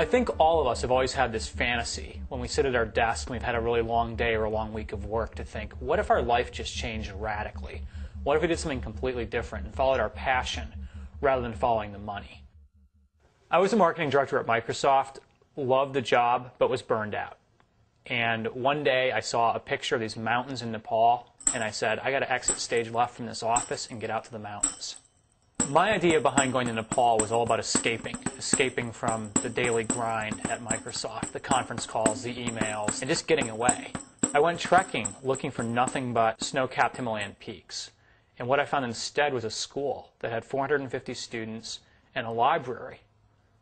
I think all of us have always had this fantasy when we sit at our desk and we've had a really long day or a long week of work to think, what if our life just changed radically? What if we did something completely different and followed our passion rather than following the money? I was a marketing director at Microsoft, loved the job, but was burned out. And one day I saw a picture of these mountains in Nepal, and I said, I got to exit stage left from this office and get out to the mountains. My idea behind going to Nepal was all about escaping from the daily grind at Microsoft, the conference calls, the emails, and just getting away. I went trekking looking for nothing but snow-capped Himalayan peaks. And what I found instead was a school that had 450 students and a library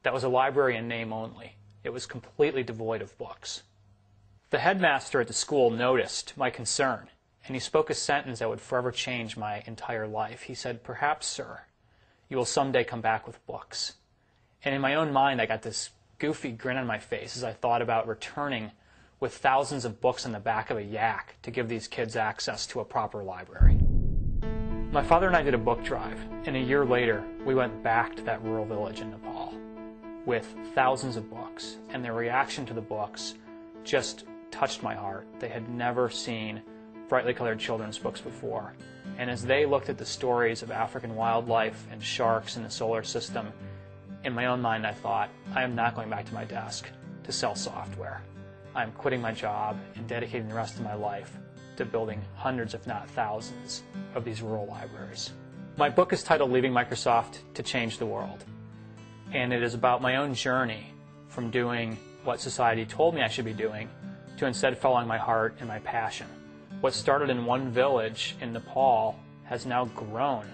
that was a library in name only. It was completely devoid of books. The headmaster at the school noticed my concern, and he spoke a sentence that would forever change my entire life. He said, "Perhaps, sir, you will someday come back with books." And in my own mind, I got this goofy grin on my face as I thought about returning with thousands of books in the back of a yak to give these kids access to a proper library. My father and I did a book drive, and a year later, we went back to that rural village in Nepal with thousands of books, and their reaction to the books just touched my heart. They had never seen brightly colored children's books before. And as they looked at the stories of African wildlife and sharks in the solar system, in my own mind I thought, I am not going back to my desk to sell software. I am quitting my job and dedicating the rest of my life to building hundreds, if not thousands, of these rural libraries. My book is titled Leaving Microsoft to Change the World. And it is about my own journey from doing what society told me I should be doing to instead following my heart and my passion. What started in one village in Nepal has now grown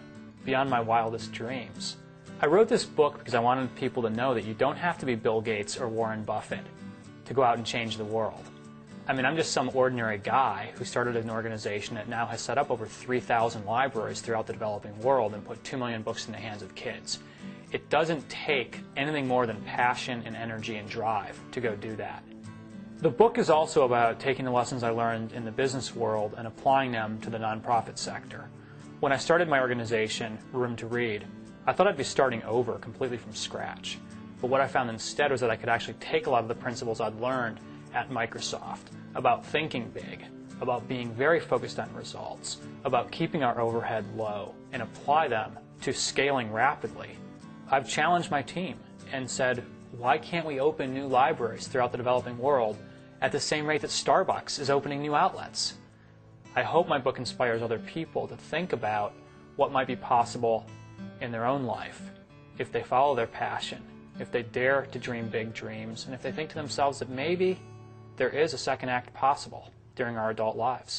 beyond my wildest dreams. I wrote this book because I wanted people to know that you don't have to be Bill Gates or Warren Buffett to go out and change the world. I mean, I'm just some ordinary guy who started an organization that now has set up over 3,000 libraries throughout the developing world and put 2 million books in the hands of kids. It doesn't take anything more than passion and energy and drive to go do that. The book is also about taking the lessons I learned in the business world and applying them to the nonprofit sector. When I started my organization, Room to Read, I thought I'd be starting over completely from scratch. But what I found instead was that I could actually take a lot of the principles I'd learned at Microsoft about thinking big, about being very focused on results, about keeping our overhead low, and apply them to scaling rapidly. I've challenged my team and said, why can't we open new libraries throughout the developing world at the same rate that Starbucks is opening new outlets? I hope my book inspires other people to think about what might be possible in their own life if they follow their passion, if they dare to dream big dreams, and if they think to themselves that maybe there is a second act possible during our adult lives.